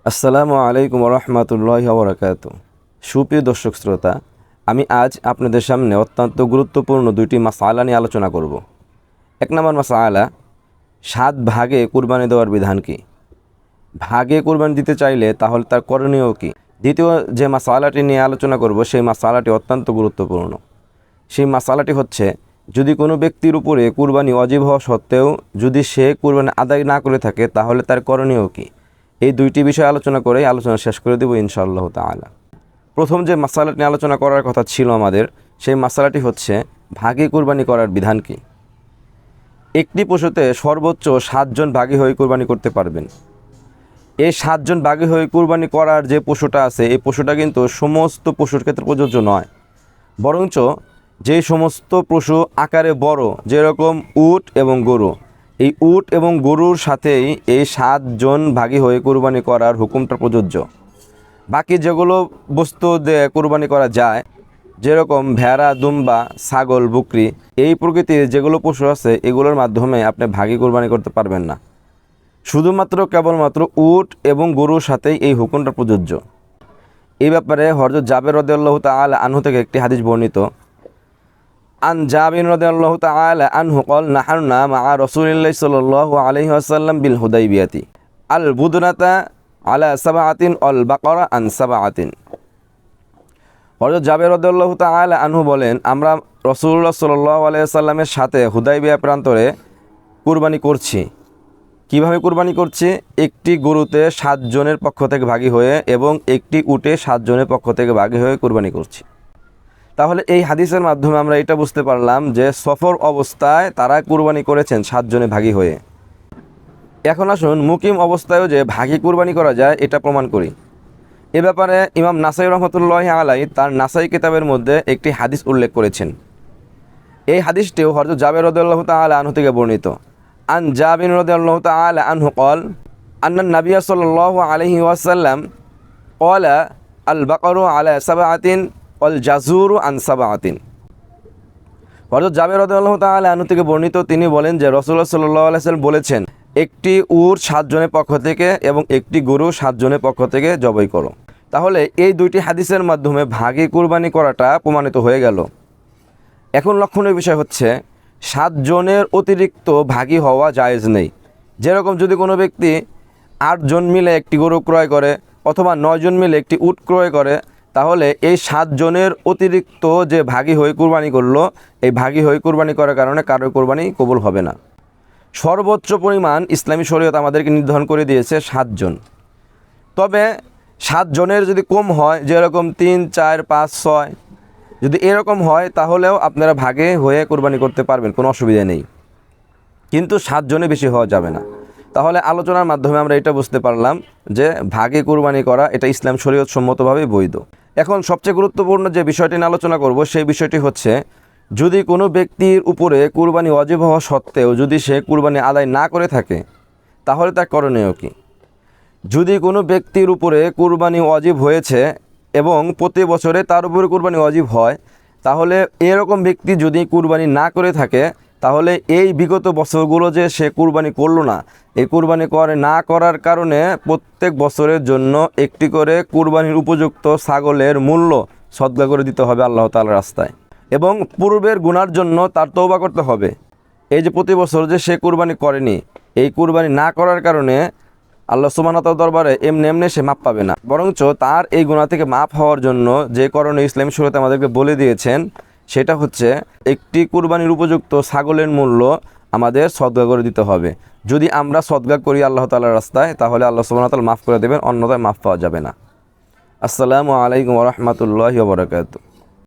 আসসালামু আলাইকুম রহমতুল্লাহি ওয়া বারাকাতুহু। সুপ্রিয় দর্শক শ্রোতা, আমি আজ আপনাদের সামনে অত্যন্ত গুরুত্বপূর্ণ দুইটি মাসআলা নিয়ে আলোচনা করব। এক নম্বর মাসআলা, 7 ভাগে কুরবানি দেওয়ার বিধান কি? ভাগে কুরবানি দিতে চাইলে তাহলে তার করণীয় কি? দ্বিতীয় যে মাসআলাটি নিয়ে আলোচনা করব সেই মাসআলাটি অত্যন্ত গুরুত্বপূর্ণ। সেই মাসআলাটি হচ্ছে, যদি কোনো ব্যক্তির উপরে কুরবানি ওয়াজিব হওয়া সত্ত্বেও যদি সে কুরবানি আদায় না করে থাকে তাহলে তার করণীয় কি? এই দুইটি বিষয় আলোচনা করেই আলোচনা শেষ করে দেব ইনশাআল্লাহ তাআলা। প্রথম যে মাসআলাটি নিয়ে আলোচনা করার কথা ছিল আমাদের, সেই মাসআলাটি হচ্ছে ভাগে কুরবানি করার বিধান কি? একটি পশুতে সর্বোচ্চ 7 জন ভাগী হয়ে কুরবানি করতে পারবেন। এই 7 জন ভাগী হয়ে কুরবানি করার যে পশুটা আছে, এই পশুটা কিন্তু সমস্ত পশুর ক্ষেত্রে প্রযোজ্য নয়, বরঞ্চ যে সমস্ত পশু আকারে বড়, যেরকম উট এবং গরু, এই উট এবং গরুর সাথেই এই 7 জন ভাগী হয়ে কুরবানি করার হুকুমটা প্রযোজ্য। বাকি যেগুলো বস্তু দিয়ে কুরবানি করা যায়, যেরকম ভেড়া, দুম্বা, ছাগল, বকরি, এই প্রকৃতির যেগুলো পশু আছে এগুলোর মাধ্যমে আপনি ভাগী কুরবানি করতে পারবেন না। শুধুমাত্র কেবলমাত্র উট এবং গরুর সাথেই এই হুকুমটা প্রযোজ্য। এই ব্যাপারে হযরত জাবের রাদিয়াল্লাহু তাআলা আনহু থেকে একটি হাদিস বর্ণিত। আন জাবির রাদিয়াল্লাহু তাআলা আনহু قال نحرنا مع رسول الله صلى الله عليه وسلم بالحديبية البدنة على 7 والبقرة عن 7। হযরত জাবের রাদিয়াল্লাহু তাআলা আনহু বলেন, আমরা রাসূলুল্লাহ সাল্লাল্লাহু আলাইহি ওয়াসাল্লামের সাথে হুদাইবিয়া প্রান্তরে কুরবানি করছি। কিভাবে কুরবানি করছি? একটি গরুতে 7 জনের পক্ষ থেকে ভাগী হয়ে এবং একটি উটে 7 জনের পক্ষ থেকে ভাগী হয়ে কুরবানি করছি। তাহলে এই হাদিসের মাধ্যমে আমরা এটা বুঝতে পারলাম যে সফর অবস্থায় তারা কুরবানি করেছেন 7 জনে ভাগী হয়ে। এখন আসুন মুকিম অবস্থায়ও যে ভাগী কুরবানি করা যায় এটা প্রমাণ করি। এ ব্যাপারে ইমাম নাসাই রহমতুল্লাহি আলাইহি তার নাসাই কিতাবের মধ্যে একটি হাদিস উল্লেখ করেছেন। এই হাদিসটিও হযরত জাবের রাদিয়াল্লাহু তাআলা আনহু থেকে বর্ণিত। আন জাবির রাদিয়াল্লাহু তাআলা আনহু قال أن النبي صلى الله عليه وسلم قال البقر على 7 والجزور عن 7। হযরত জাবের রাদিয়াল্লাহু তাআলা আনহু থেকে বর্ণিত, তিনি বলেন যে রাসূলুল্লাহ সাল্লাল্লাহু আলাইহি ওয়াসাল্লাম বলেছেন, একটি উট 7 জনের পক্ষ থেকে এবং একটি গরু 7 জনের পক্ষ থেকে জবাই করো। তাহলে এই দুইটি হাদিসের মাধ্যমে ভাগী কুরবানি করাটা প্রমাণিত হয়ে গেল। এখন লক্ষণীয় বিষয় হচ্ছে 7 জনের অতিরিক্ত ভাগী হওয়া জায়েজ নেই। যেরকম যদি কোনো ব্যক্তি 8 জন মিলে একটি গরু ক্রয় করে অথবা 9 জন মিলে একটি উট ক্রয় করে, তাহলে এই 7 জনের অতিরিক্ত যে ভাগী হয়ে কুরবানি করলো, এই ভাগী হয়ে কুরবানি করার কারণে কারোর কুরবানি কবুল হবে না। সর্বোচ্চ পরিমাণ ইসলামী শরীয়ত আমাদেরকে নির্ধারণ করে দিয়েছে 7 জন। তবে 7 জনের যদি কম হয়, যেরকম 3, 4, 5, 6 যদি এরকম হয়, তাহলেও আপনারা ভাগে হয়ে কুরবানি করতে পারবেন, কোনো অসুবিধা নেই। কিন্তু 7 জনে বেশি হওয়া যাবে না। তাহলে আলোচনার মাধ্যমে আমরা এটা বুঝতে পারলাম যে ভাগে কুরবানি করা এটা ইসলাম শরীয়ত সম্মতভাবে বৈধ। এখন সবচেয়ে গুরুত্বপূর্ণ যে বিষয়টি নিয়ে আলোচনা করব সেই বিষয়টি হচ্ছে, যদি কোনো ব্যক্তির উপরে কুরবানি ওয়াজিব হওয়া সত্ত্বেও যদি সে কুরবানি আদায় না করে থাকে তাহলে তার করণীয় কি? যদি কোনো ব্যক্তির উপরে কুরবানি ওয়াজিব হয়েছে এবং প্রতি বছরে তার উপরে কুরবানি ওয়াজিব হয়, তাহলে এরকম ব্যক্তি যদি কুরবানি না করে থাকে তাহলে এই বিগত বছরগুলো যে সে কুরবানি করলো না, এই কুরবানি না করার কারণে প্রত্যেক বছরের জন্য একটি করে কুরবানির উপযুক্ত ছাগলের মূল্য সদকা করে দিতে হবে আল্লাহ তাআলার রাস্তায়, এবং পূর্বের গুনার জন্য তার তওবা করতে হবে। এই যে প্রতি বছর যে সে কুরবানি করেনি, এই কুরবানি না করার কারণে আল্লাহ সুবহানাহু ওয়া তাআলার দরবারে এমনি সে মাপ পাবে না, বরঞ্চ তার এই গুনাহ থেকে মাপ হওয়ার জন্য যে করণীয় ইসলামী শরীয়ত আমাদেরকে বলে দিয়েছেন সেটা হচ্ছে একটি কুরবানির উপযুক্ত ছাগলের মূল্য আমাদের সদকা করে দিতে হবে। যদি আমরা সদকা করি আল্লাহ তাআলার রাস্তায়, তাহলে আল্লাহ সুবহানাহু ওয়া তাআলা মাফ করে দেবেন, অন্যথায় মাফ পাওয়া যাবে না। আসসালামু আলাইকুম ওয়া রাহমাতুল্লাহি ওয়া বারাকাতুহু।